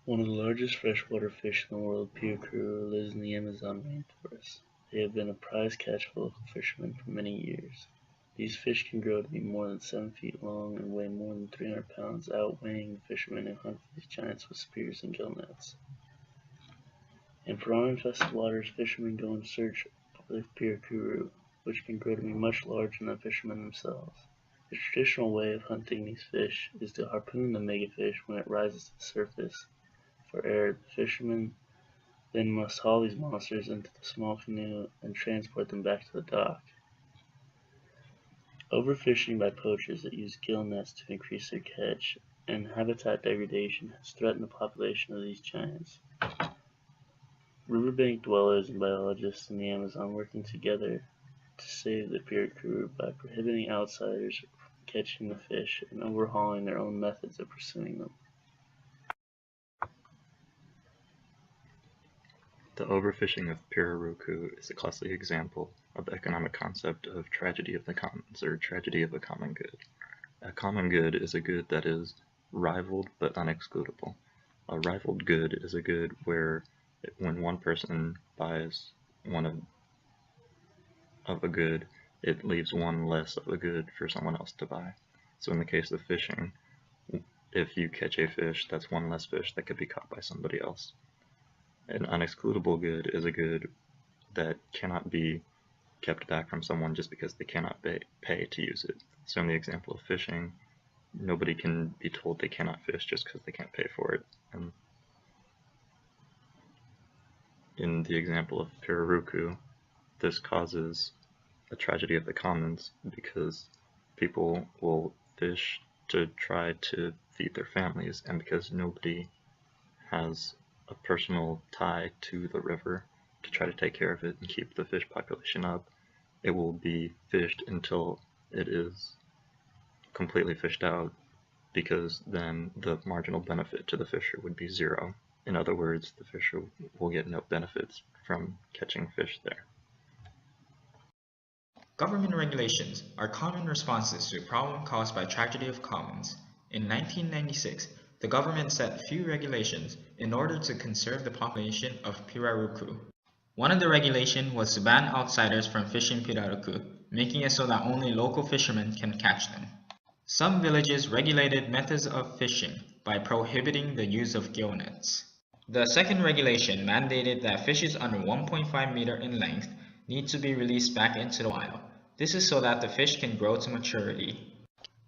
One of the largest freshwater fish in the world, piracuru, lives in the Amazon rainforest. They have been a prize catch for local fishermen for many years. These fish can grow to be more than 7 feet long and weigh more than 300 pounds, outweighing the fishermen who hunt these giants with spears and gill nets. In piranha-infested waters, fishermen go in search of the piracuru, which can grow to be much larger than the fishermen themselves. The traditional way of hunting these fish is to harpoon the megafish when it rises to the surface for air. The fishermen then must haul these monsters into the small canoe and transport them back to the dock. Overfishing by poachers that use gill nets to increase their catch and habitat degradation has threatened the population of these giants. Riverbank dwellers and biologists in the Amazon working together to save the piracuru by prohibiting outsiders from catching the fish and overhauling their own methods of pursuing them. The overfishing of pirarucu is a classic example of the economic concept of tragedy of the commons, or tragedy of a common good. A common good is a good that is rivaled but unexcludable. A rivaled good is a good where when one person buys one of a good, it leaves one less of a good for someone else to buy. So in the case of fishing, if you catch a fish, that's one less fish that could be caught by somebody else. An unexcludable good is a good that cannot be kept back from someone just because they cannot pay to use it. So in the example of fishing, nobody can be told they cannot fish just because they can't pay for it. And in the example of pirarucu, this causes a tragedy of the commons because people will fish to try to feed their families, and because nobody has a personal tie to the river to try to take care of it and keep the fish population up, it will be fished until it is completely fished out, because then the marginal benefit to the fisher would be zero. In other words, the fisher will get no benefits from catching fish there. Government regulations are common responses to a problem caused by tragedy of commons. In 1996, the government set a few regulations in order to conserve the population of pirarucu. One of the regulations was to ban outsiders from fishing pirarucu, making it so that only local fishermen can catch them. Some villages regulated methods of fishing by prohibiting the use of gill nets. The second regulation mandated that fishes under 1.5 meter in length need to be released back into the wild. This is so that the fish can grow to maturity.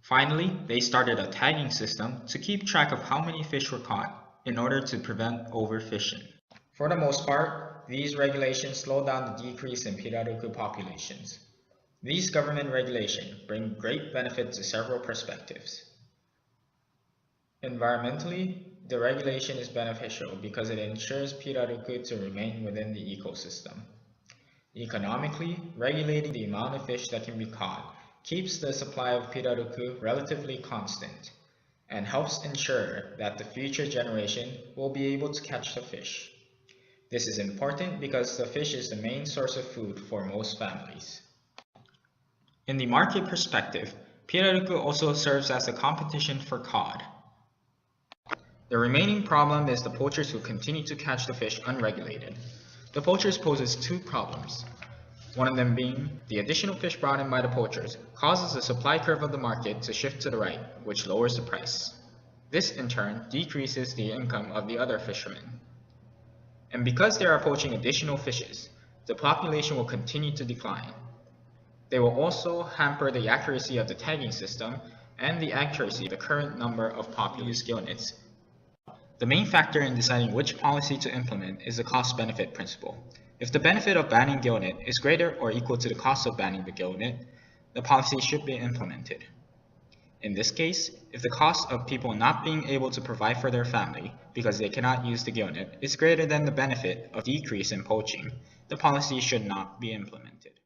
Finally, they started a tagging system to keep track of how many fish were caught in order to prevent overfishing. For the most part, these regulations slowed down the decrease in pirarucu populations. These government regulations bring great benefit to several perspectives. Environmentally, the regulation is beneficial because it ensures pirarucu to remain within the ecosystem. Economically, regulating the amount of fish that can be caught keeps the supply of pirarucu relatively constant and helps ensure that the future generation will be able to catch the fish. This is important because the fish is the main source of food for most families. In the market perspective, pirarucu also serves as a competition for cod. The remaining problem is the poachers who continue to catch the fish unregulated. The poachers poses two problems. One of them being the additional fish brought in by the poachers causes the supply curve of the market to shift to the right, which lowers the price. This in turn decreases the income of the other fishermen. And because they are poaching additional fishes, the population will continue to decline. They will also hamper the accuracy of the tagging system and the accuracy of the current number of popular gill nets. The main factor in deciding which policy to implement is the cost-benefit principle. If the benefit of banning gill net is greater or equal to the cost of banning the gill net, the policy should be implemented. In this case, if the cost of people not being able to provide for their family because they cannot use the gill net is greater than the benefit of decrease in poaching, the policy should not be implemented.